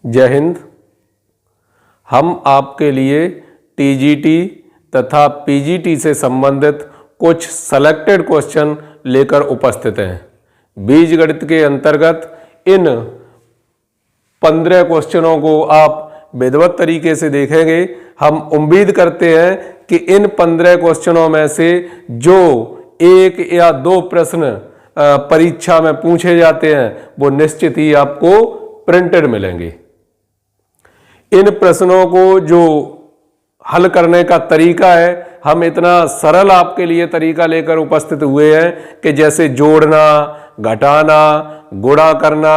जय हिंद। हम आपके लिए टीजीटी तथा पीजीटी से संबंधित कुछ सेलेक्टेड क्वेश्चन लेकर उपस्थित हैं। बीजगणित के अंतर्गत इन 15 क्वेश्चनों को आप विधिवत तरीके से देखेंगे। हम उम्मीद करते हैं कि इन 15 क्वेश्चनों में से जो एक या दो प्रश्न परीक्षा में पूछे जाते हैं वो निश्चित ही आपको प्रिंटेड मिलेंगे। इन प्रश्नों को जो हल करने का तरीका है, हम इतना सरल आपके लिए तरीका लेकर उपस्थित हुए हैं कि जैसे जोड़ना, घटाना, गुणा करना,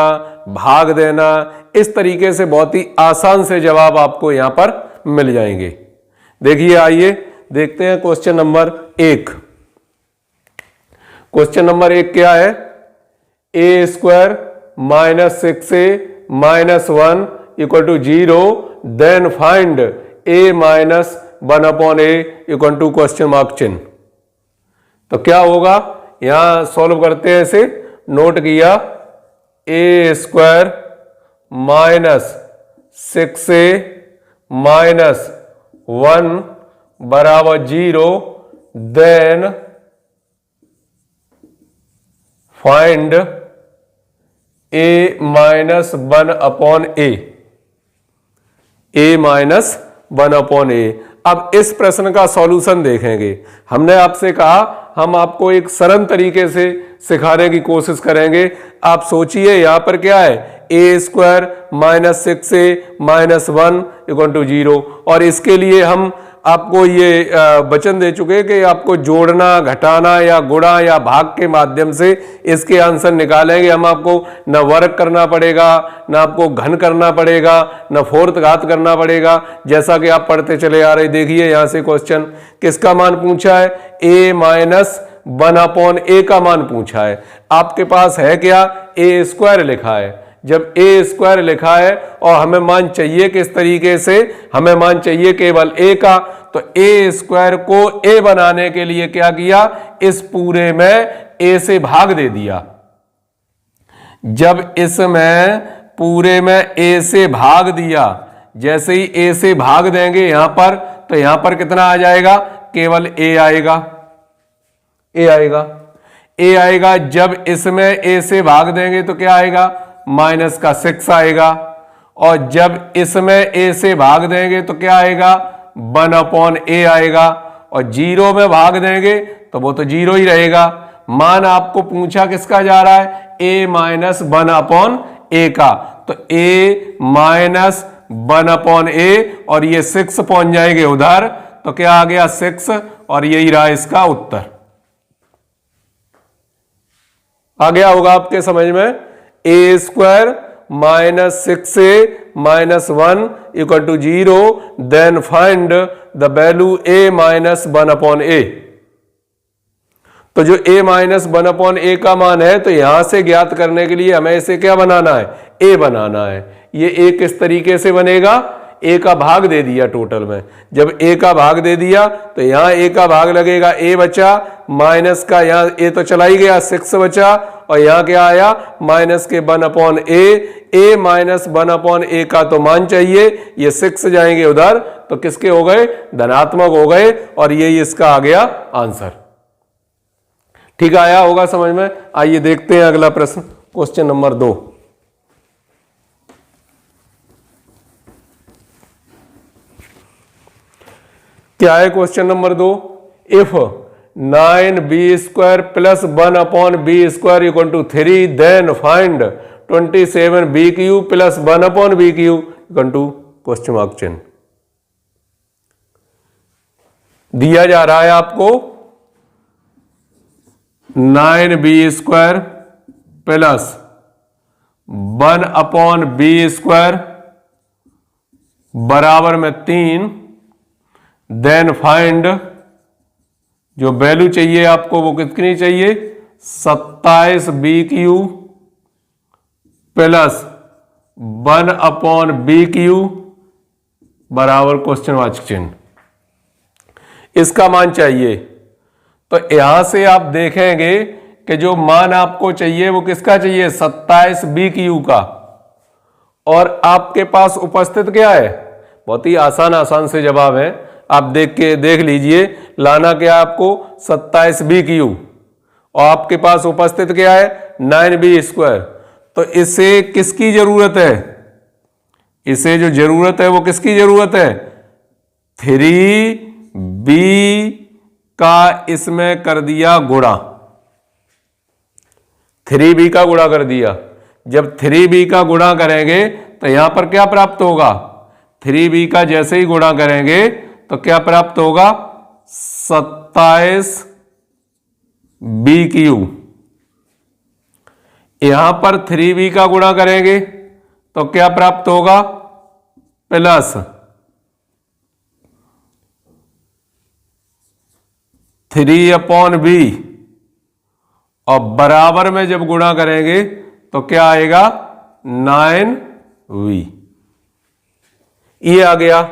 भाग देना, इस तरीके से बहुत ही आसान से जवाब आपको यहां पर मिल जाएंगे। देखिए, आइए देखते हैं क्वेश्चन नंबर 1। क्वेश्चन नंबर 1 क्या है? A square minus 6a minus 1 equal to 0, then find a minus 1 upon a equal to question mark चिन्ह। तो क्या होगा, यहां सॉल्व करते हैं। इसे नोट किया, ए स्क्वायर माइनस 6a माइनस 1 बराबर 0, then find a minus 1 upon a, a minus 1 upon a। अब इस प्रश्न का सॉल्यूशन देखेंगे। हमने आपसे कहा हम आपको एक सरल तरीके से सिखाने की कोशिश करेंगे। आप सोचिए, यहां पर क्या है? A square minus 6a minus 1 equal to 0, और इसके लिए हम आपको ये वचन दे चुके हैं कि आपको जोड़ना, घटाना या गुणा या भाग के माध्यम से इसके आंसर निकालेंगे। हम आपको न वर्ग करना पड़ेगा, न आपको घन करना पड़ेगा, न फोर्थ घात करना पड़ेगा, जैसा कि आप पढ़ते चले आ रहे। देखिए, यहां से क्वेश्चन किसका मान पूछा है? a माइनस 1 अपॉन a का मान पूछा है। आपके पास है क्या? a स्क्वायर लिखा है। जब a स्क्वायर लिखा है और हमें मान चाहिए किस तरीके से? हमें मान चाहिए केवल a का। तो a स्क्वायर को a बनाने के लिए क्या किया? इस पूरे में a से भाग दे दिया। जब इसमें पूरे में a से भाग दिया, जैसे ही a से भाग देंगे यहां पर, तो यहां पर कितना आ जाएगा? केवल a आएगा। a आएगा, a आएगा। जब इसमें a से भाग देंगे तो क्या आएगा? माइनस का 6 आएगा। और जब इसमें a से भाग देंगे तो क्या आएगा? 1 अपॉन a आएगा। और 0 में भाग देंगे तो वो तो 0 ही रहेगा। मान आपको पूछा किसका जा रहा है? a माइनस 1 अपॉन a का। तो a माइनस 1 अपॉन a, और ये 6 पहुंच जाएंगे उधर, तो क्या आ गया? 6, और यही रहा इसका उत्तर। आ गया होगा आपके समझ में? A square minus 6a minus 1 equal to 0, then find the value a minus 1 upon a। तो जो a माइनस 1 अपॉन a का मान है, तो यहां से ज्ञात करने के लिए हमें इसे क्या बनाना है? a बनाना है। ये a किस तरीके से बनेगा? a का भाग दे दिया टोटल में। जब a का भाग दे दिया तो यहां a का भाग लगेगा, a बचा, माइनस का यहां a तो चला ही गया, 6 बचा, और यहां क्या आया? माइनस के 1 upon a minus 1 upon a का तो मान चाहिए, ये 6 जाएंगे उधर, तो किसके हो गए? धनात्मक हो गए, और यही इसका आ गया आंसर। ठीक आया होगा समझ में? आइए देखते हैं अगला प्रश्न, क्वेश्चन नंबर 2। क्या है question number 2? If 9b square plus 1 upon b square equal to 3, then find 27b cube plus 1 upon b cube equal to question mark चिन्ह। दिया जा रहा है आपको 9b square plus 1 upon b square बराबर में 3, देन फाइंड, जो value चाहिए आपको वो कितनी चाहिए? 27b cube plus 1 upon b cube बराबर क्वेश्चन वाचक चिन्ह। इसका मान चाहिए। तो यहां से आप देखेंगे कि जो मान आपको चाहिए वो किसका चाहिए? 27b क्यू का। और आपके पास उपस्थित क्या है, बहुत ही आसान से जवाब है, आप देख लीजिए। लाना क्या है आपको 27b³ और आपके पास उपस्थित क्या है 9b²। तो इसे किसकी जरूरत है, इसे जो जरूरत है वो किसकी जरूरत है, 3b का इसमें कर दिया गुणा, 3b का गुणा कर दिया। जब 3b का गुणा करेंगे तो यहां पर क्या प्राप्त होगा, 3b का जैसे ही गुणा करेंगे तो क्या प्राप्त होगा 27b³। यहां पर 3b का गुणा करेंगे तो क्या प्राप्त होगा प्लस 3/b और बराबर में जब गुणा करेंगे तो क्या आएगा 9v। ये आ गया।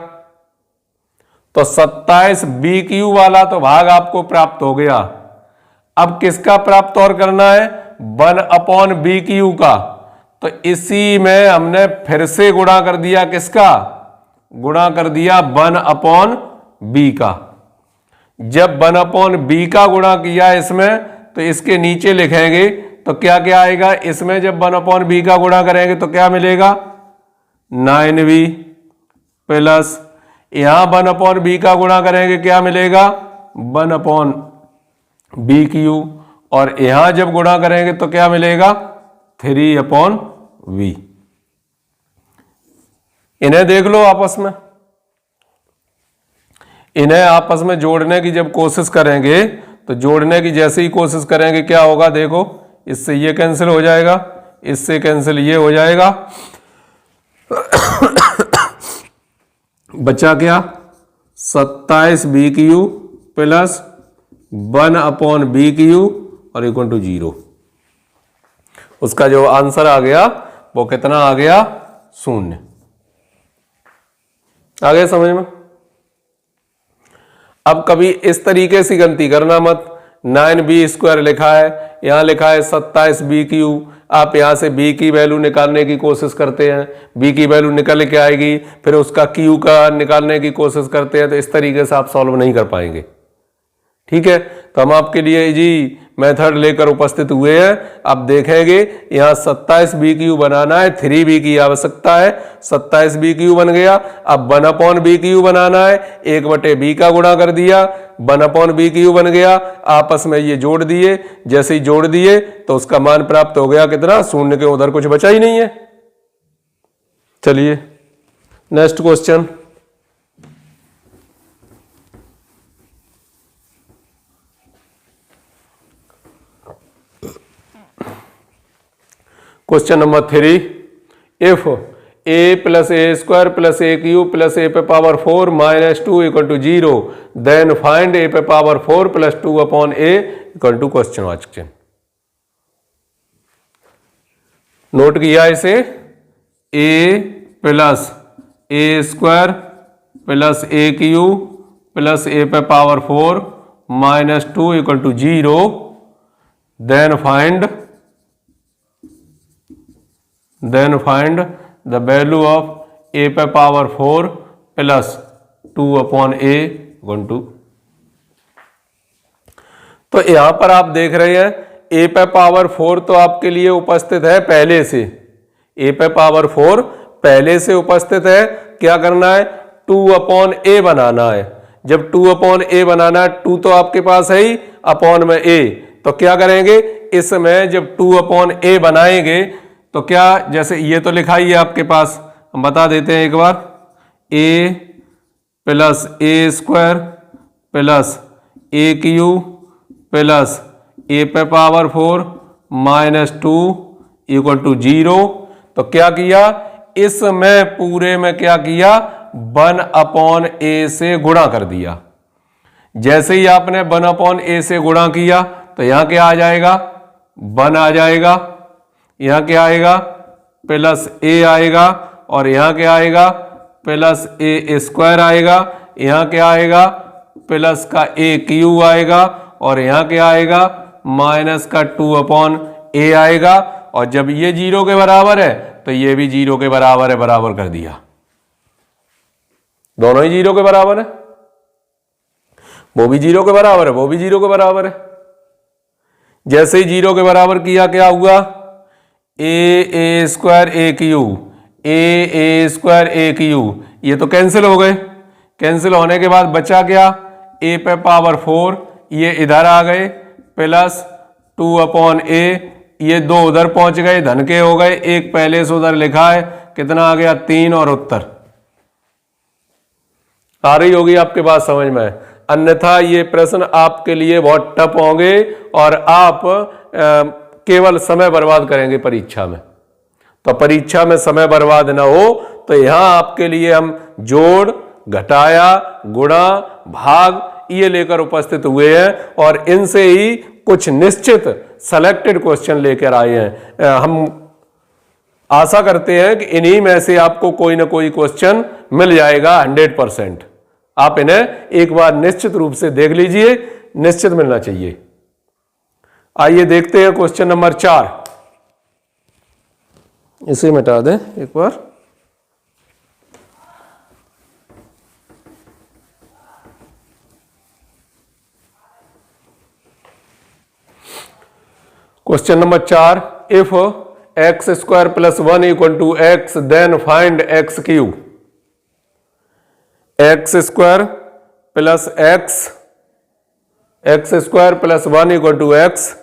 तो 27b³ वाला तो भाग आपको प्राप्त हो गया। अब किसका प्राप्त और करना है, 1/b³ का। तो इसी में हमने फिर से गुणा कर दिया, किसका गुणा कर दिया 1/b का। जब 1/b का गुणा किया इसमें तो इसके नीचे लिखेंगे तो क्या क्या आएगा, इसमें जब 1/b का गुणा करेंगे तो क्या मिलेगा 9v प्लस यहां 1/b का गुणा करेंगे क्या मिलेगा 1/b³ और यहां जब गुणा करेंगे तो क्या मिलेगा 3/v। इन्हें देख लो आपस में, इन्हें आपस में जोड़ने की जब कोशिश करेंगे तो जोड़ने की जैसे ही कोशिश करेंगे क्या होगा, देखो इससे ये कैंसिल हो जाएगा, इससे कैंसिल ये हो जाएगा, बचा क्या 27b³ प्लस 1/b³ और इक्वल टू 0। उसका जो आंसर आ गया वो कितना आ गया 0। आ गया समझ में। अब कभी इस तरीके से गलती करना मत, 9b² लिखा है, यहां लिखा है 27b³, आप यहां से b की वैल्यू निकालने की कोशिश करते हैं, b की वैल्यू निकल के आएगी, फिर उसका q का निकालने की कोशिश करते हैं, तो इस तरीके से आप सॉल्व नहीं कर पाएंगे। ठीक है, तो हम आपके लिए जी मेथड लेकर उपस्थित हुए हैं। अब देखेंगे यहाँ 27b³ बनाना है, 3b की आवश्यकता है, 27b³ बन गया। अब 1/b³ बनाना है, 1/b का गुणा कर दिया, 1/b³ बन गया, आपस में ये जोड़ दिए, जैसे ही जोड़ दिए तो उसका मान प्राप्त हो गया कितना 0 के उधर कुछ बचा ही नहीं है। चलिए next question. Question number 3, if a plus a² plus a³ plus a⁴ minus 2 equal to 0 then find a⁴ plus 2/a equal to question वाचक चिन्ह। नोट किया इसे, a plus a² plus a³ plus a⁴ minus 2 equal to 0 then find the value of a⁴ plus 2/a equal to. तो यहां पर आप देख रहे हैं a⁴ तो आपके लिए उपस्थित है पहले से, a⁴ पहले से उपस्थित है। क्या करना है 2/a बनाना है। जब 2/a बनाना है, 2 तो आपके पास है ही, अपॉन में a, तो क्या करेंगे इसमें जब 2/a बनाएंगे तो क्या, जैसे ये तो लिखा ही है आपके पास, हम बता देते हैं एक बार, a plus a² plus a³ plus a⁴ minus 2 equal to 0। तो क्या किया, इसमें पूरे में क्या किया 1/a से गुणा कर दिया। जैसे ही आपने 1/a से गुणा किया तो यहां क्या आ जाएगा 1 आ जाएगा, यहां क्या आएगा प्लस a आएगा, और यहां क्या आएगा प्लस a² आएगा, यहां क्या आएगा प्लस का a³ आएगा, और यहां क्या आएगा माइनस का 2/a आएगा। और जब ये 0 के बराबर है तो ये भी 0 के बराबर है, बराबर कर दिया, दोनों ही 0 के बराबर है, वो भी 0 के बराबर है, वो भी 0 के बराबर है। जैसे ही 0 के बराबर किया क्या हुआ, ए स्क्वायर ए क्यू, ए स्क्वायर ए क्यू, ये तो कैंसिल हो गए। कैंसिल होने के बाद बचा क्या, ए पे पावर 4, ये इधर आ गए, प्लस 2/a, ये 2 उधर पहुंच गए, धन के हो गए, एक पहले से उधर लिखा है, कितना आ गया 3, और उत्तर आ रही होगी आपके पास समझ में। अन्यथा ये प्रश्न आपके लिए बहुत टफ होंगे और आप केवल समय बर्बाद करेंगे परीक्षा में। तो परीक्षा में समय बर्बाद ना हो तो यहां आपके लिए हम जोड़, घटाया, गुणा, भाग ये लेकर उपस्थित हुए हैं और इनसे ही कुछ निश्चित सेलेक्टेड क्वेश्चन लेकर आए हैं। हम आशा करते हैं कि इन्हीं में से आपको कोई ना कोई क्वेश्चन मिल जाएगा 100%। आप इन्हें एक बार निश्चित रूप से देख लीजिए, निश्चित मिलना चाहिए। आइए देखते हैं क्वेश्चन नंबर 4, इसे मिटा दें एक बार। Question number 4, if X square plus 1 equal to x then find x cube. X square plus x square plus 1 equal to X,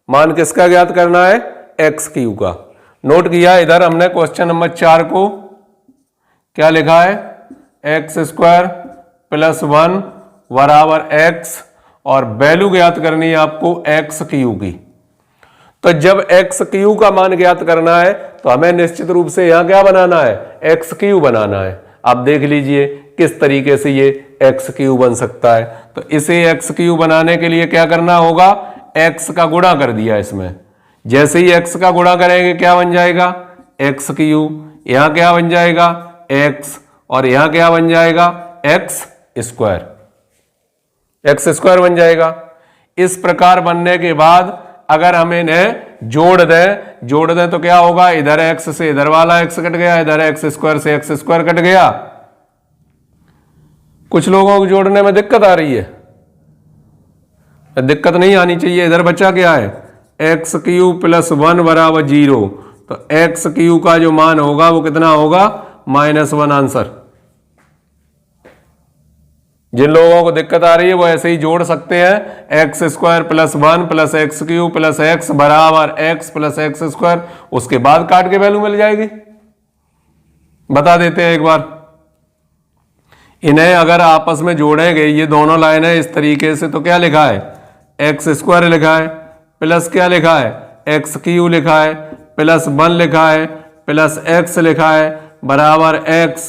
मान किसका ज्ञात करना है, एक्स क्यू का। नोट किया इधर हमने क्वेश्चन नंबर 4 को क्या लिखा है, एक्स स्क्वायर प्लस 1 बराबर एक्स, और वैल्यू ज्ञात करनी है आपको एक्स क्यू की। तो जब एक्स क्यू का मान ज्ञात करना है तो हमें निश्चित रूप से यहां क्या बनाना है, एक्स क्यू बनाना है। आप देख लीजिए किस तरीके से ये एक्स क्यू बन सकता है। तो इसे एक्स क्यू बनाने के लिए क्या करना होगा, एक्स का गुणा कर दिया इसमें। जैसे ही एक्स का गुणा करेंगे क्या बन जाएगा, एक्स क्यू, यहां क्या बन जाएगा एक्स, और यहां क्या बन जाएगा एक्स स्क्वायर, एक्स स्क्वायर बन जाएगा। इस प्रकार बनने के बाद अगर हम इन्हें जोड़ दें तो क्या होगा, इधर एक्स से इधर वाला एक्स कट गया, इधर एक्स स्क्वायर से एक्स स्क्वायर कट गया। कुछ लोगों को जोड़ने में दिक्कत आ रही है, दिक्कत नहीं आनी चाहिए। इधर बचा क्या है, एक्स क्यू प्लस 1 बराबर 0। तो एक्स क्यू का जो मान होगा वो कितना होगा, -1 आंसर। जिन लोगों को दिक्कत आ रही है वो ऐसे ही जोड़ सकते हैं, x square plus 1 plus x Q plus x बराबर एक्स प्लस एक्स स्क्वायर, उसके बाद काट के वैल्यू मिल जाएगी। बता देते हैं एक बार, इन्हें अगर आपस में जोड़ेंगे ये दोनों लाइनें इस तरीके से, तो क्या लिखा है, एक्स स्क्वायर लिखा है, प्लस क्या लिखा है, एक्स क्यू लिखा है, प्लस 1 लिखा है, प्लस एक्स लिखा है, बराबर एक्स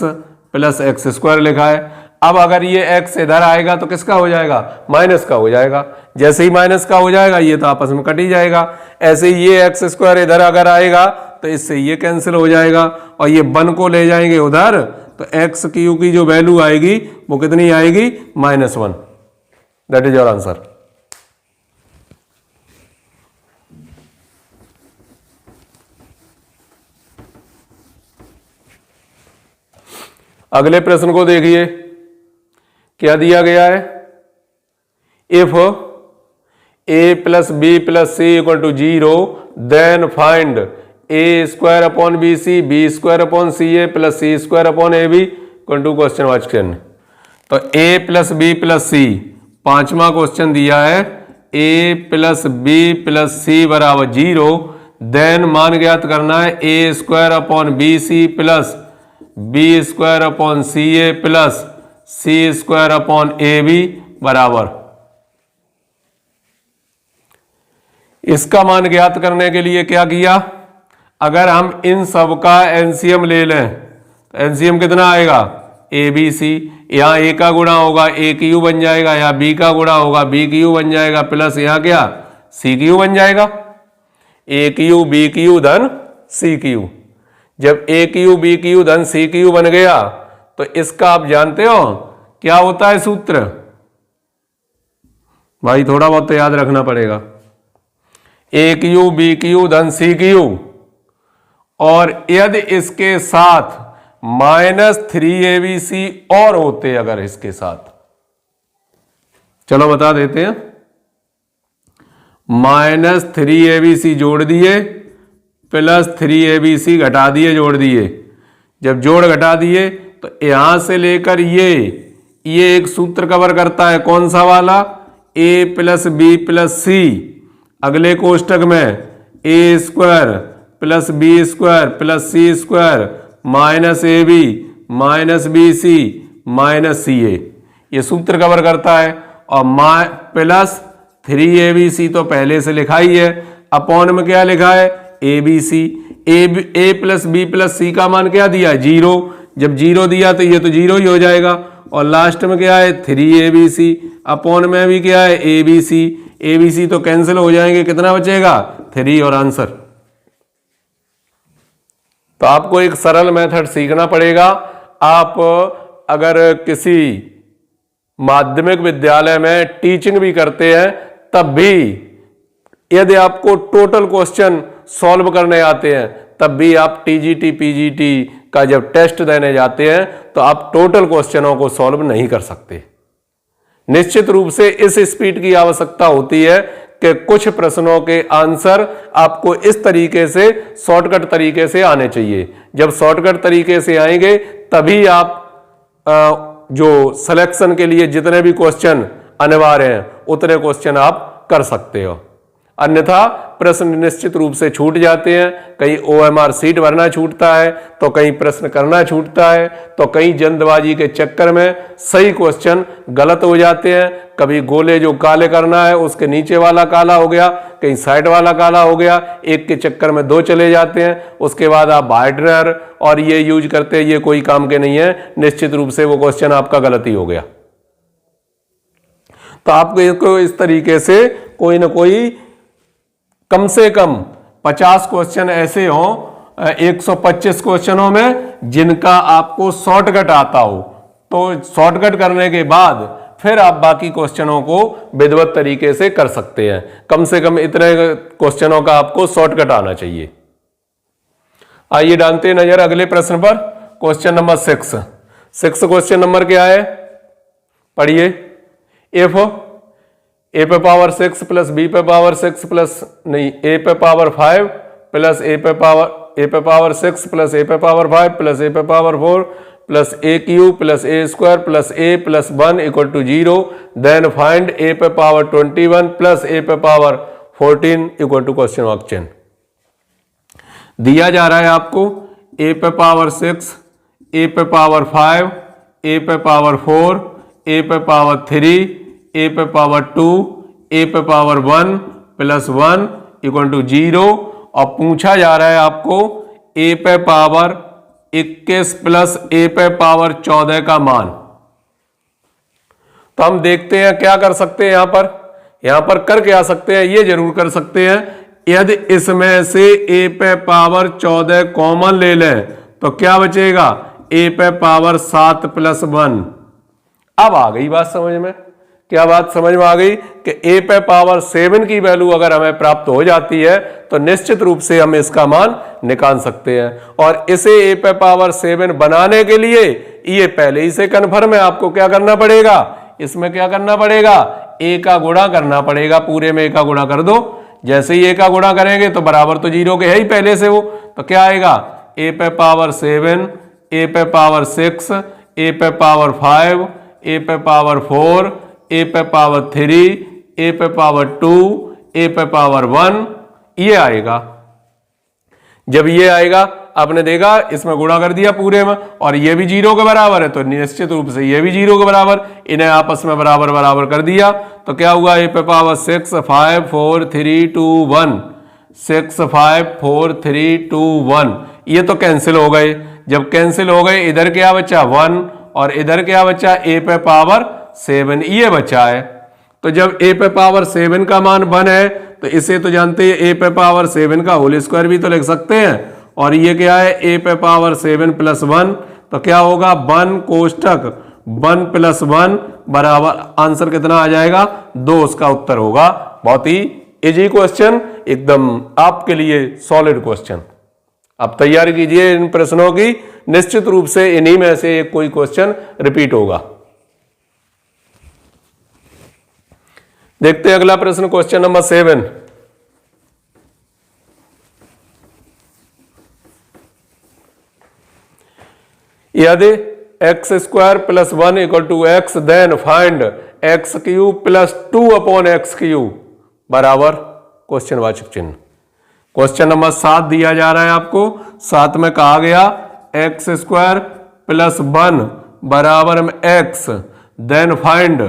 प्लस एक्स स्क्वायर लिखा है। अब अगर ये x इधर आएगा तो किसका हो जाएगा, माइनस का हो जाएगा। जैसे ही माइनस का हो जाएगा ये तो आपस में कट ही जाएगा। ऐसे ही ये एक्स स्क्वायर इधर अगर आएगा तो इससे ये कैंसिल हो जाएगा, और ये 1 को ले जाएंगे उधर, तो एक्स क्यू की जो वैल्यू आएगी वो कितनी आएगी, -1। That is your answer. अगले प्रश्न को देखिए, क्या दिया गया है, if a plus B plus C equal to 0 then find a square upon b c, b square upon c a plus C square upon a b equal to question mark चिन्ह। तो a plus B plus c, 5वां question दिया है, ए plus B plus c बराबर 0, then मान ज्ञात करना है A square upon b C plus B square upon c a plus C square upon a b बराबर। इसका मान ज्ञात करने के लिए क्या किया, अगर हम इन सब का एलसीएम ले लें तो एलसीएम कितना आएगा, ए बी सी, यहां ए का गुणा होगा ए क्यू बन जाएगा, यहाँ बी का गुणा होगा बी क्यू बन जाएगा, प्लस यहाँ क्या सी क्यू बन जाएगा, ए क्यू बी क्यू धन सी क्यू। जब ए क्यू बी क्यू धन सी क्यू बन गया तो इसका आप जानते हो क्या होता है सूत्र, भाई थोड़ा बहुत तो याद रखना पड़ेगा। ए क्यू बी क्यू धन सी क्यू, और यदि इसके साथ -3abc और होते अगर इसके साथ, चलो बता देते हैं, -3abc जोड़ दिए प्लस 3abc घटा दिए जोड़ दिए, जब जोड़ घटा दिए तो यहां से लेकर ये एक सूत्र कवर करता है, कौन सा वाला, a plus B plus C, अगले कोष्टक में a square plus B square plus C square minus A B minus B C minus C A, ये सूत्र कवर करता है। और प्लस 3abc तो पहले से लिखा ही है, अपॉन में क्या लिखा है, abc, a plus B plus C का मान क्या दिया, 0, जब 0 दिया तो ये तो 0 ही हो जाएगा, और लास्ट में क्या है 3abc, अपॉन में भी क्या है abc तो कैंसिल हो जाएंगे, कितना बचेगा 3 और आंसर। तो आपको एक सरल मेथड सीखना पड़ेगा। आप अगर किसी माध्यमिक विद्यालय में टीचिंग भी करते हैं तब भी यदि आपको टोटल क्वेश्चन सॉल्व करने आते हैं, तब भी आप टीजीटी पीजीटी का जब टेस्ट देने जाते हैं तो आप टोटल क्वेश्चनों को सॉल्व नहीं कर सकते। निश्चित रूप से इस स्पीड की आवश्यकता होती है कि कुछ प्रश्नों के आंसर आपको इस तरीके से शॉर्टकट तरीके से आने चाहिए। जब शॉर्टकट तरीके से आएंगे तभी आप जो सिलेक्शन के लिए जितने भी क्वेश्चन अनिवार्य हैं उतने क्वेश्चन आप कर सकते हो, अन्यथा प्रश्न निश्चित रूप से छूट जाते हैं। कहीं OMR सीट भरना छूटता है, तो कहीं प्रश्न करना छूटता है, तो कहीं जल्दबाजी के चक्कर में सही क्वेश्चन गलत हो जाते हैं। कभी गोले जो काले करना है उसके नीचे वाला काला हो गया, कहीं साइड वाला काला हो गया, एक के चक्कर में 2 चले जाते हैं। उसके बाद आप वाइडनर और ये यूज करते हैं, ये कोई काम के नहीं है, निश्चित रूप से वो क्वेश्चन आपका गलत ही हो गया। तो आपको इसको इस तरीके से कोई ना कोई कम से कम 50 क्वेश्चन ऐसे हो 125 क्वेश्चनों में जिनका आपको शॉर्टकट आता हो, तो शॉर्टकट करने के बाद फिर आप बाकी क्वेश्चनों को विधिवत तरीके से कर सकते हैं। कम से कम इतने क्वेश्चनों का आपको शॉर्टकट आना चाहिए। आइए डालते हैं नजर अगले प्रश्न पर, क्वेश्चन नंबर 6 क्वेश्चन नंबर क्या है, पढ़िए। इफ a पे पावर 6 प्लस b पे पावर 6 प्लस नहीं a पे पावर 5 प्लस a पे पावर 6 प्लस a पे पावर 5 प्लस a पे power 4 plus a cube plus a square plus a plus 1 equal to 0, then find a पे power 21 plus a पे power 14 equal to question mark चिन्ह। दिया जा रहा है आपको a पे पावर 6, a पे पावर 5, a पे पावर 4, a पे पावर 3, a पे पावर 2, a पे पावर 1 प्लस 1 इक्वल टू 0, और पूछा जा रहा है आपको a पे पावर 21 प्लस a पे पावर 14 का मान। तो हम देखते हैं क्या कर सकते हैं। यहां पर कर क्या सकते हैं, ये जरूर कर सकते हैं, यदि इसमें से a पे पावर 14 कॉमन ले लें तो क्या बचेगा, a पे पावर 7 प्लस 1। अब आ गई बात समझ में, क्या बात समझ में आ गई कि a पे पावर 7 की वैल्यू अगर हमें प्राप्त हो जाती है तो निश्चित रूप से हम इसका मान निकाल सकते हैं। और इसे a पे पावर 7 बनाने के लिए ये पहले ही से कन्फर्म है, आपको क्या करना पड़ेगा, इसमें क्या करना पड़ेगा, a का गुणा करना पड़ेगा, पूरे में a का गुणा कर दो। जैसे ही a का गुणा करेंगे तो बराबर तो 0 के है ही पहले से वो, तो क्या आएगा, a पे पावर 7, a पे पावर 6, a पे पावर 5, a पे पावर 4, a पे पावर 3, a पे पावर 2, a पे पावर 1, ये आएगा। जब ये आएगा आपने देखा इसमें गुणा कर दिया पूरे में, और ये भी 0 के बराबर है तो निश्चित रूप से ये भी 0 के बराबर, इन्हें आपस में बराबर बराबर कर दिया तो क्या हुआ, a पे पावर 6, 5, 4, 3, 2, 1, 6, 5, 4, 3, 2, 1, ये तो कैंसिल हो गए। जब कैंसिल हो गए इधर क्या बचा 1 और इधर क्या बचा a पे पावर 7, ये बचा है। तो जब a पे पावर 7 का मान 1 है तो इसे तो जानते हैं a पे पावर 7 का होल स्क्वायर भी तो लिख सकते हैं, और ये क्या है a पे पावर 7 प्लस 1, तो क्या होगा 1 कोष्टक 1 प्लस 1 बराबर आंसर कितना आ जाएगा 2, उसका उत्तर होगा। बहुत ही इजी क्वेश्चन, एकदम आपके लिए सॉलिड क्वेश्चन। आप तैयारी कीजिए इन प्रश्नों की, निश्चित रूप से इन्हीं में से एक कोई क्वेश्चन रिपीट होगा। देखते हैं अगला प्रश्न, क्वेश्चन नंबर 7। यदि x square plus 1 equal to x, then find x cube plus 2 upon x cube बराबर क्वेश्चन वाचक चिन्ह। क्वेश्चन नंबर 7 दिया जा रहा है आपको। 7 में कहा गया एक्स स्क्वायर प्लस 1 बराबर में एक्स, देन फाइंड,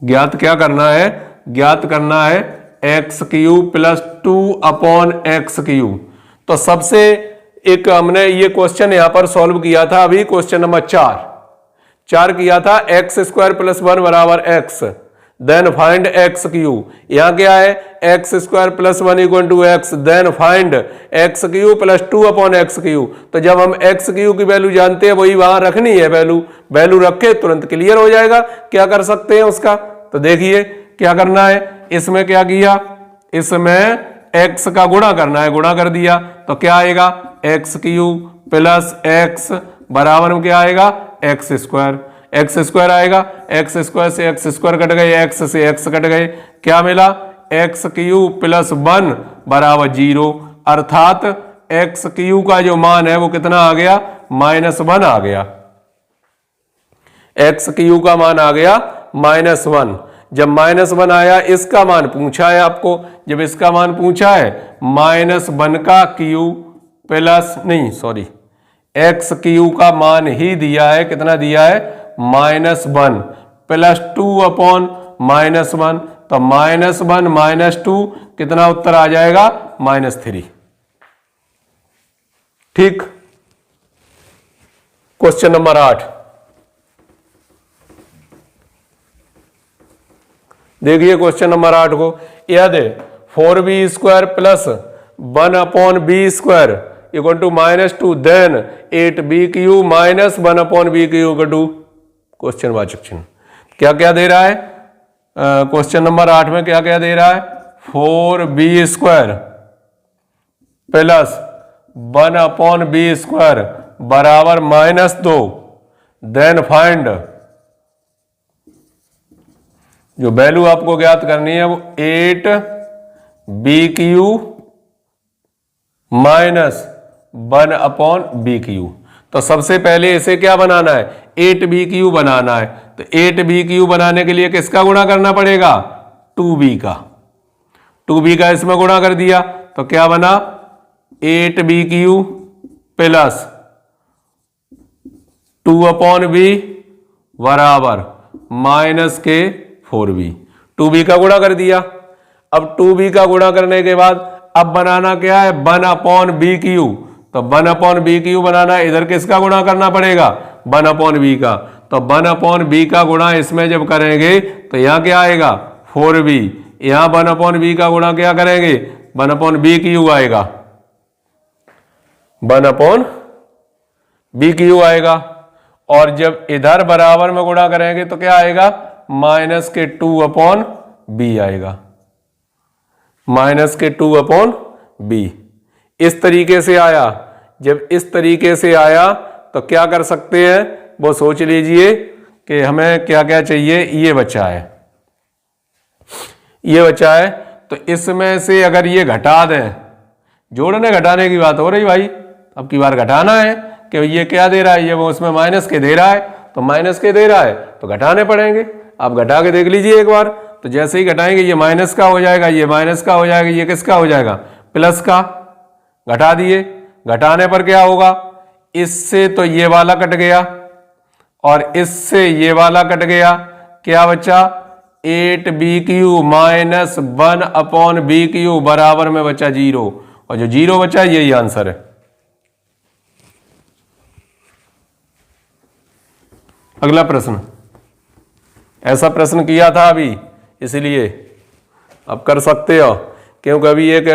ज्ञात क्या करना है, ज्ञात करना है x cube plus 2 upon x cube. तो सबसे एक हमने ये क्वेश्चन यहां पर सॉल्व किया था अभी, क्वेश्चन नंबर 4 किया था, एक्स स्क्वायर प्लस 1 बराबर x, then find x cube. यहां क्या है, x square plus 1 equal to x, then find x cube plus 2 upon x cube. तो जब हम एक्स क्यूब की वैल्यू जानते हैं वही वहां रखनी है, वैल्यू रखे तुरंत क्लियर हो जाएगा। क्या कर सकते हैं उसका, तो देखिए क्या करना है। इसमें क्या किया, इसमें एक्स का गुणा करना है, गुणा कर दिया तो क्या आएगा, एक्स क्यूब प्लस एक्स बराबर में क्या आएगा, एक्स स्क्वायर। एक्स स्क्वायर आएगा, एक्स स्क्वायर से एक्स स्क्वायर कट गए, एक्स से एक्स कट गए, क्या मिला, एक्स क्यूब प्लस 1 बराबर 0, अर्थात एक्स क्यूब का जो मान है वो कितना आ गया, -1 आ गया। एक्स क्यूब का मान आ गया -1। जब -1 आया, इसका मान पूछा है आपको, जब इसका मान पूछा है -1 का क्यूब प्लस नहीं सॉरी एक्स क्यूब का मान ही दिया है, कितना दिया है, -1 प्लस 2 अपॉन -1, तो -1 -2 कितना उत्तर आ जाएगा, -3। ठीक। क्वेश्चन नंबर 8 देखिए, क्वेश्चन नंबर 8 को, यदि 4b square plus 1 upon b square equal to -2, then 8b cube minus 1 upon b cube equal to question वाचक चिन्ह। क्या क्या दे रहा है क्वेश्चन नंबर 8 में, क्या क्या दे रहा है, 4b square plus 1 upon b square बराबर -2, देन फाइंड, जो वैल्यू आपको ज्ञात करनी है वो 8b cube minus 1 upon b cube. तो सबसे पहले इसे क्या बनाना है, 8b क्यूब बनाना है। तो 8b क्यूब बनाने के लिए किसका गुणा करना पड़ेगा, 2b का। 2b का इसमें गुणा कर दिया तो क्या बना, 8b cube plus 2 upon b बराबर माइनस के 4b। 2b का गुणा कर दिया। अब 2b का गुणा करने के बाद अब बनाना क्या है, 1 अपॉन बी क्यूब। तो 1 अपॉन बी क्यूब बनाना है, इधर किसका गुणा करना पड़ेगा, 1 अपॉन बी का। तो 1 अपॉन बी का गुणा इसमें जब करेंगे तो यहां क्या आएगा, 4b। यहां 1 अपॉन बी का गुणा क्या करेंगे, 1 अपॉन बी क्यूब आएगा, 1 अपॉन बी क्यूब आएगा। और जब इधर बराबर में गुणा करेंगे तो क्या आएगा, माइनस के 2 अपॉन बी आएगा, माइनस के 2 अपॉन बी। इस तरीके से आया। जब इस तरीके से आया तो क्या कर सकते हैं, वो सोच लीजिए कि हमें क्या क्या चाहिए। ये बचा है, ये बचा है, तो इसमें से अगर ये घटा दें, जोड़ने घटाने की बात हो रही भाई, अब की बार घटाना है कि ये क्या दे रहा है, ये वो उसमें माइनस के दे रहा है, तो माइनस के दे रहा है तो घटाने पड़ेंगे। आप घटा के देख लीजिए एक बार, तो जैसे ही घटाएंगे ये माइनस का हो जाएगा, ये माइनस का हो जाएगा, ये किसका हो जाएगा, प्लस का। घटा दिए, घटाने पर क्या होगा, इससे तो ये वाला कट गया और इससे ये वाला कट गया, क्या बचा, 8b cube minus 1 upon b cube बराबर में बचा 0, और जो 0 बचा यही आंसर है। अगला प्रश्न, ऐसा प्रश्न किया था अभी, इसलिए अब कर सकते हो, क्योंकि अभी एक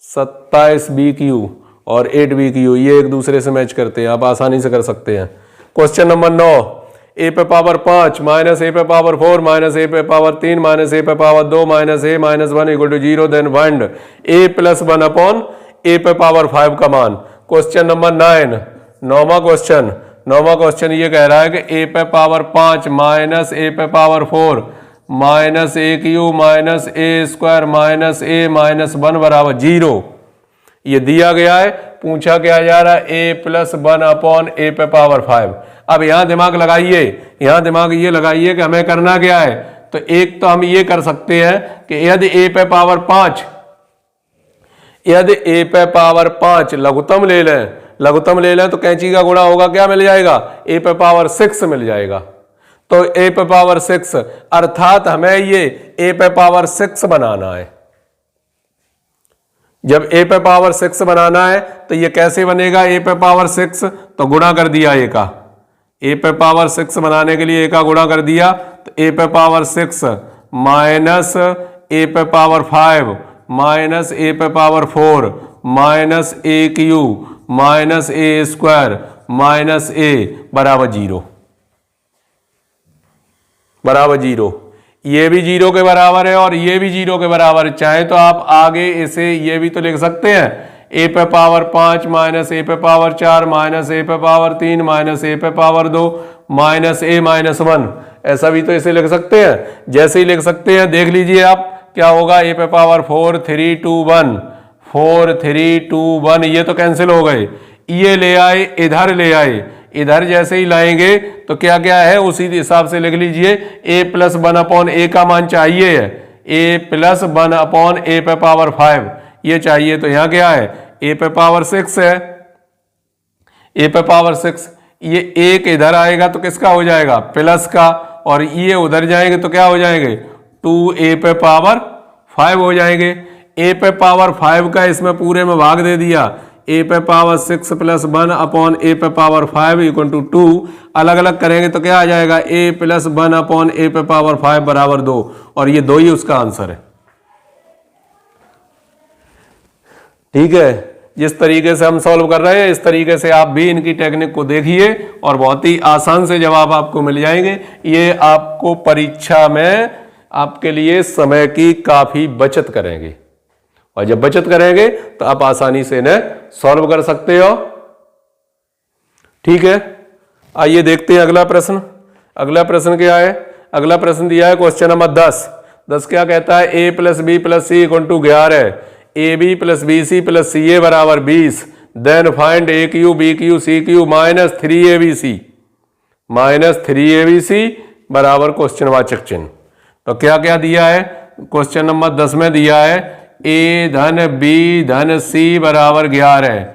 27b क्यूब और 8b क्यूब ये एक दूसरे से मैच करते हैं, आप आसानी से कर सकते हैं। क्वेश्चन नंबर 9, ए पे पावर 5 माइनस ए पे पावर 4 माइनस ए पे पावर 3 माइनस ए पे power 2 minus A minus 1 equal to 0, then find A plus 1 upon A पे पावर 5 का मान। क्वेश्चन नंबर 9, नौवा क्वेश्चन ये कह रहा है कि ए पे पावर 5 माइनस ए पे power 4 minus A Q minus A square minus A minus 1 बराबर 0। ये दिया गया है, पूछा क्या जा रहा है ए प्लस 1 अपॉन ए पे पावर 5। अब यहां दिमाग लगाइए, यहां दिमाग ये लगाइए कि हमें करना क्या है। तो एक तो हम ये कर सकते हैं कि यदि ए पे पावर 5, यदि ए पे पावर 5 लघुत्तम ले लें तो कैंची का गुणा होगा, क्या मिल जाएगा, ए पे पावर 6 मिल जाएगा। तो ए पे पावर 6 अर्थात हमें ये ए पे पावर 6 बनाना है। जब ए पे पावर 6 बनाना है तो ये कैसे बनेगा, ए पे पावर 6 तो गुणा कर दिया ए का, ए पे पावर 6 बनाने के लिए ए का गुणा कर दिया, तो ए पे पावर 6 माइनस ए पे पावर 5 माइनस ए पे पावर 4 माइनस ए क्यू माइनस ए स्क्वायर माइनस ए बराबर 0, बराबर 0। ये भी 0 के बराबर है और ये भी 0 के बराबर है। चाहे तो आप आगे इसे ये भी तो लिख सकते हैं, ए पे पावर 5 माइनस ए पे पावर 4 माइनस ए पे पावर 3 माइनस ए पे पावर 2 माइनस ए माइनस 1, ऐसा भी तो इसे लिख सकते हैं। जैसे ही लिख सकते हैं देख लीजिए आप क्या होगा, ए पे पावर 4 3 2 1 4 3 2 1, ये तो कैंसिल हो गए। ये ले आए, इधर ले आए, इधर जैसे ही लाएंगे तो क्या क्या है उसी हिसाब से लिख लीजिए। ए प्लस 1 अपॉन ए का मान चाहिए है, ए प्लस 1 अपॉन ए पे पावर 5 ये चाहिए। तो यहां क्या है, ए पे पावर 6 है, ए पे पावर 6, ये एक इधर आएगा तो किसका हो जाएगा, प्लस का, और ये उधर जाएंगे तो क्या हो जाएंगे, 2 ए पे पावर 5 हो जाएंगे। ए पे पावर 5 का इसमें पूरे में भाग दे दिया, ए पे पावर 6 प्लस 1 अपॉन ए पे पावर 5 इक्वल टू 2, अलग अलग करेंगे तो क्या आ जाएगा, ए प्लस 1 अपॉन ए पे पावर 5 बराबर 2, और ये 2 ही उसका आंसर है। ठीक है, जिस तरीके से हम सॉल्व कर रहे हैं इस तरीके से आप भी इनकी टेक्निक को देखिए और बहुत ही आसान से जवाब आपको मिल जाएंगे। ये आपको परीक्षा में आपके लिए समय की काफी बचत करेंगे, और जब बचत करेंगे तो आप आसानी से इन्हें सॉल्व कर सकते हो। ठीक है, आइए देखते हैं अगला प्रश्न। अगला प्रश्न क्या है, अगला प्रश्न दिया है क्वेश्चन नंबर 10 क्या कहता है, ए plus B plus C equal to 11, A B plus B C plus C A बराबर 20, then find A cube B cube C cube minus 3abc बराबर क्वेश्चन वाचक चिन्ह। तो क्या क्या दिया है, क्वेश्चन नंबर 10 में दिया है ए धन बी धन सी बराबर 11,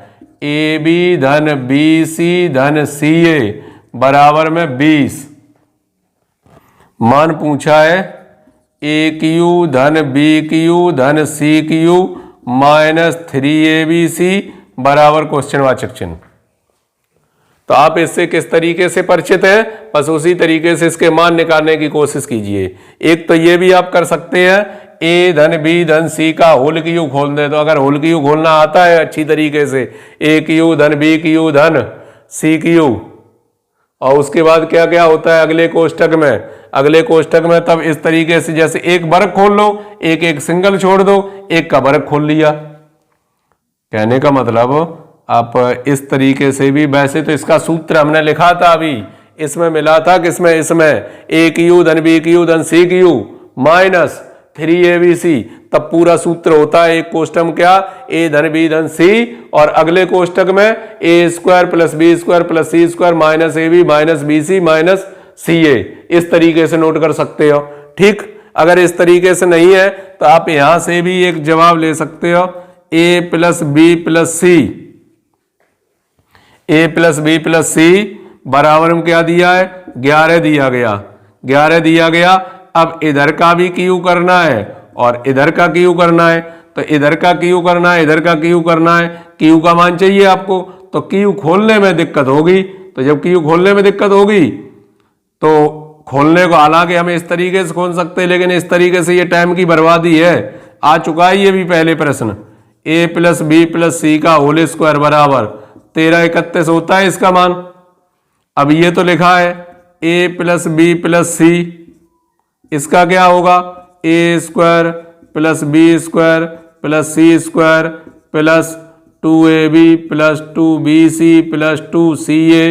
ए बी धन बी सी धन सी ए बराबर में 20, मान पूछा है ए क्यू धन बी क्यू धन सी क्यू माइनस 3abc बराबर क्वेश्चन वाचक चिन्ह। तो आप इससे किस तरीके से परिचित हैं, बस उसी तरीके से इसके मान निकालने की कोशिश कीजिए। एक तो ये भी आप कर सकते हैं, ए धन बी धन सी का होल क्यू खोल दे, तो अगर होल क्यू खोलना आता है अच्छी तरीके से, ए क्यू धन बी क्यू धन सी क्यू, और उसके बाद क्या क्या होता है अगले कोष्टक में तब इस तरीके से जैसे एक वर्ग खोल लो, एक एक सिंगल छोड़ दो, एक का वर्ग खोल लिया। कहने का मतलब आप इस तरीके से भी, वैसे तो इसका सूत्र हमने लिखा था अभी, इसमें मिला था किसमें, इसमें ए क्यू धन बी क्यू धन सी क्यू माइनस 3abc, तब पूरा सूत्र होता है एक कोष्टक में क्या, ए धन बी धन सी, और अगले कोष्टक में A square plus B square plus C square minus A B minus B C minus C A, इस तरीके से नोट कर सकते हो। ठीक, अगर इस तरीके से नहीं है तो आप यहां से भी एक जवाब ले सकते हो, ए plus B plus C, a plus B plus c बराबर में क्या दिया है, 11 दिया गया। अब इधर का भी क्यू करना है और इधर का क्यू करना है, तो इधर का क्यू करना है, इधर का क्यू करना है, क्यू का मान चाहिए आपको, तो क्यू खोलने में दिक्कत होगी। तो जब क्यू खोलने में दिक्कत होगी तो खोलने को, हालांकि हम इस तरीके से खोल सकते हैं, लेकिन इस तरीके से ये टाइम की बर्बादी है। आ चुका है ये भी पहले प्रश्न, ए प्लस बी प्लस सी का होल स्क्वायर बराबर 1331 होता है इसका मान। अब ये तो लिखा है ए प्लस बी प्लस सी, इसका क्या होगा A square plus B square plus C square plus 2ab plus 2bc plus 2ca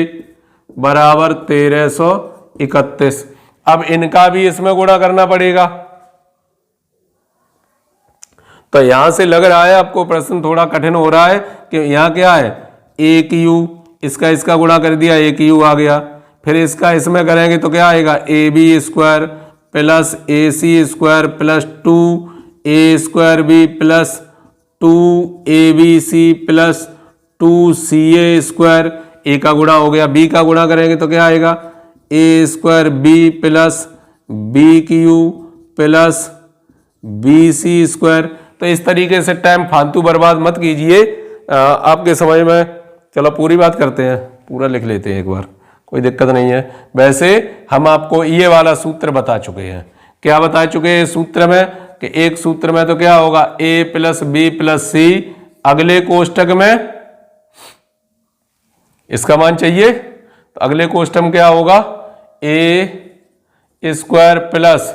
बराबर 1331। अब इनका भी इसमें गुणा करना पड़ेगा। तो यहां से लग रहा है आपको प्रश्न थोड़ा कठिन हो रहा है कि यहां क्या है ए क्यू, इसका गुणा कर दिया ए क्यू आ गया, फिर इसका इसमें करेंगे तो क्या आएगा A B square plus A C square plus 2a square B plus 2abc plus 2ca square, A का गुणा हो गया, बी का गुणा करेंगे तो क्या आएगा A square B plus B cube plus B C square. तो इस तरीके से टाइम फालतू बर्बाद मत कीजिए, आपके समझ में। चलो पूरी बात करते हैं, पूरा लिख लेते हैं एक बार, कोई दिक्कत नहीं है। वैसे हम आपको ये वाला सूत्र बता चुके हैं। क्या बता चुके हैं सूत्र में कि एक सूत्र में तो क्या होगा a plus B plus C, अगले कोष्टक में इसका मान चाहिए तो अगले कोष्टक में क्या होगा a square plus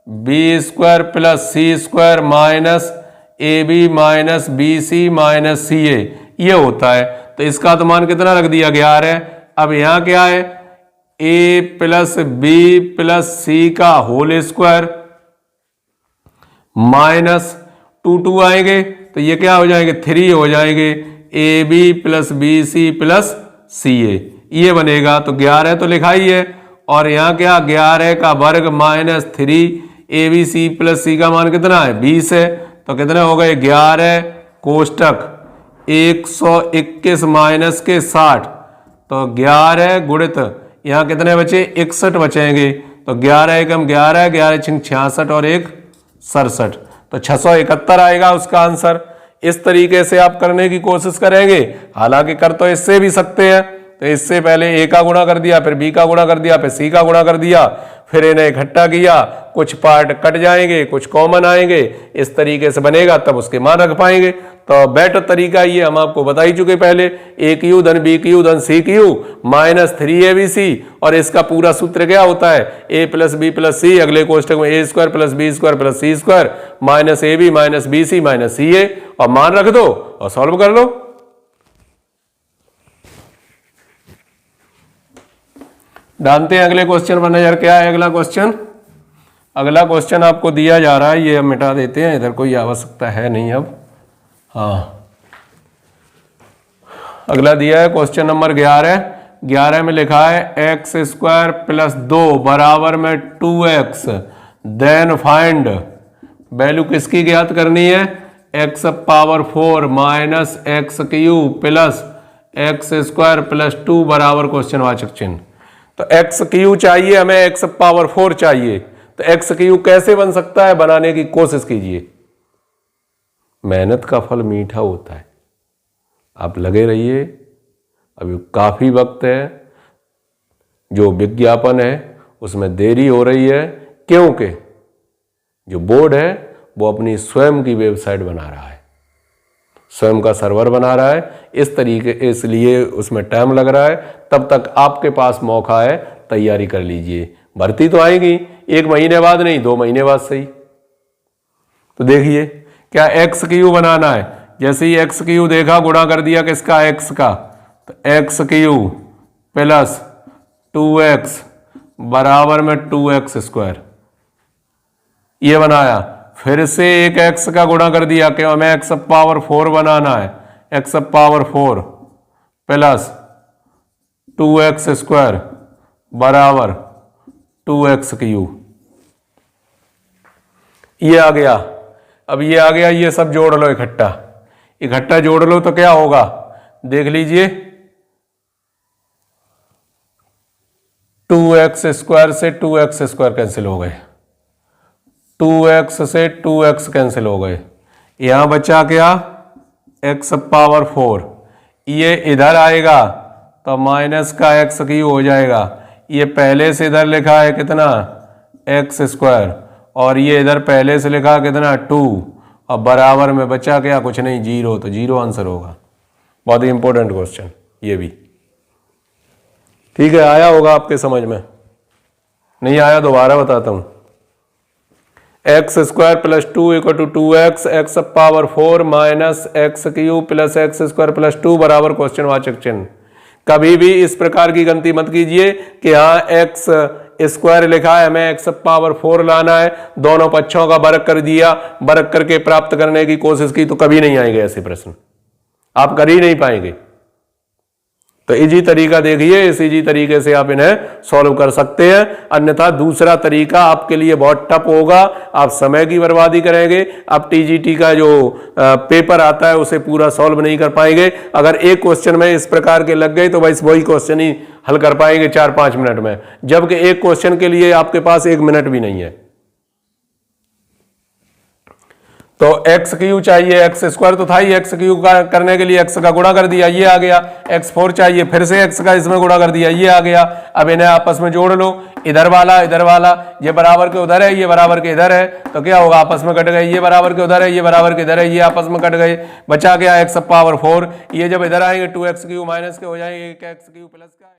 B square plus C square minus A B minus B C minus C A, ये होता है। तो इसका तो मान कितना रख दिया 11। अब यहां क्या है a plus B plus C का होल स्क्वायर माइनस 2 आएंगे तो ये क्या हो जाएंगे 3 हो जाएंगे A B plus B C plus C A, ये बनेगा। तो 11 तो लिखा ही है, और यहाँ क्या 11 का वर्ग minus 3 A B C plus C का मान कितना है 20 है। तो कितने हो गए 11 कोष्टक 121 माइनस के 60, तो 11 गुणित यहाँ कितने बचे 61 बचेंगे। तो 11 एकम 11, 11 छिंग 66 और 1 67, तो 671 आएगा उसका आंसर। इस तरीके से आप करने की कोशिश करेंगे, हालांकि कर तो इससे भी सकते हैं। तो इससे पहले ए का गुणा कर दिया, फिर बी का गुणा कर दिया, फिर सी का गुणा कर दिया, फिर इन्हें इकट्ठा किया, कुछ पार्ट कट जाएंगे, कुछ कॉमन आएंगे, इस तरीके से बनेगा, तब उसके मान रख पाएंगे। तो बेटर तरीका ये हम आपको बता ही चुके पहले, ए क्यू धन बी क्यू धन सी क्यू माइनस 3abc, और इसका पूरा सूत्र क्या होता है ए प्लस बी प्लस सी, अगले कोष्टक में A square plus B square plus C square minus A B minus B C minus C A, और मान रख दो और सॉल्व कर लो। डालते हैं अगले क्वेश्चन पर नजर। क्या है अगला क्वेश्चन? अगला क्वेश्चन आपको दिया जा रहा है, ये हम मिटा देते हैं, इधर कोई आवश्यकता है नहीं अब। हाँ, अगला दिया है क्वेश्चन नंबर 11 में लिखा है एक्स स्क्वायर प्लस 2 बराबर में 2x, देन फाइंड वैल्यू किसकी ज्ञात करनी है x power 4 minus x Q plus x square plus 2 बराबर क्वेश्चन वाचक चिन्ह। तो एक्स क्यू चाहिए हमें, एक्स पावर 4 चाहिए। तो एक्स क्यू कैसे बन सकता है, बनाने की कोशिश कीजिए। मेहनत का फल मीठा होता है, आप लगे रहिए, अभी काफी वक्त है। जो विज्ञापन है उसमें देरी हो रही है, क्योंकि जो बोर्ड है वो अपनी स्वयं की वेबसाइट बना रहा है, स्वयं का सर्वर बना रहा है, इस तरीके इसलिए उसमें टाइम लग रहा है। तब तक आपके पास मौका है, तैयारी कर लीजिए। भर्ती तो आएगी 1 महीने बाद, नहीं 2 महीने बाद सही। तो देखिए क्या एक्स क्यू बनाना है, जैसे ही एक्स क्यू देखा गुणा कर दिया किसका एक्स का, तो एक्स क्यू प्लस 2x बराबर में 2x स्क्वायर, ये बनाया। फिर से एक x का गुणा कर दिया कि हमें x पावर 4 बनाना है, x power 4 plus 2x square बराबर 2x क्यू, ये आ गया। अब ये आ गया, ये सब जोड़ लो, इकट्ठा जोड़ लो तो क्या होगा देख लीजिए। 2x स्क्वायर से 2x स्क्वायर कैंसिल हो गए, 2x से 2x कैंसिल हो गए, यहां बचा क्या x पावर 4, ये इधर आएगा तो माइनस का x क्यू हो जाएगा। ये पहले से इधर लिखा है कितना x स्क्वायर, और ये इधर पहले से लिखा कितना 2, और बराबर में बचा क्या कुछ नहीं 0, तो 0 आंसर होगा। बहुत ही इंपॉर्टेंट क्वेश्चन ये भी, ठीक है, आया होगा आपके समझ में। नहीं आया दोबारा बताता हूं। X square plus 2 equal to 2x, x power 4 minus x cube plus x square plus 2 बराबर क्वेश्चन वाचक चिन्ह। कभी भी इस प्रकार की गलती मत कीजिए कि हाँ एक्स स्क्वायर लिखा है, हमें एक्स पावर 4 लाना है, दोनों पक्षों का वर्ग कर दिया, वर्ग करके प्राप्त करने की कोशिश की, तो कभी नहीं आएंगे ऐसे प्रश्न, आप कर ही नहीं पाएंगे। तो इजी तरीका देखिए, इस इजी तरीके से आप इन्हें सॉल्व कर सकते हैं, अन्यथा दूसरा तरीका आपके लिए बहुत टफ होगा, आप समय की बर्बादी करेंगे, आप टीजीटी का जो पेपर आता है उसे पूरा सॉल्व नहीं कर पाएंगे। अगर एक क्वेश्चन में इस प्रकार के लग गए तो बस वही क्वेश्चन ही हल कर पाएंगे 4-5 मिनट में, जबकि एक क्वेश्चन के लिए आपके पास 1 मिनट भी नहीं है। तो एक्स क्यू चाहिए, एक्स स्क्वायर तो था ही, एक्स क्यू का करने के लिए एक्स का गुणा कर दिया, ये आ गया। एक्स 4 चाहिए, फिर से एक्स का इसमें गुणा कर दिया, ये आ गया। अब इन्हें आपस में जोड़ लो, इधर वाला ये बराबर के उधर है, ये बराबर के इधर है, तो क्या होगा, आपस में कट गए, ये बराबर के उधर है, ये बराबर के इधर है, ये आपस में कट गए, बचा गया एक्स पावर 4। ये जब इधर आएंगे 2x क्यू माइनस के हो जाएंगे, 1x क्यू प्लस का।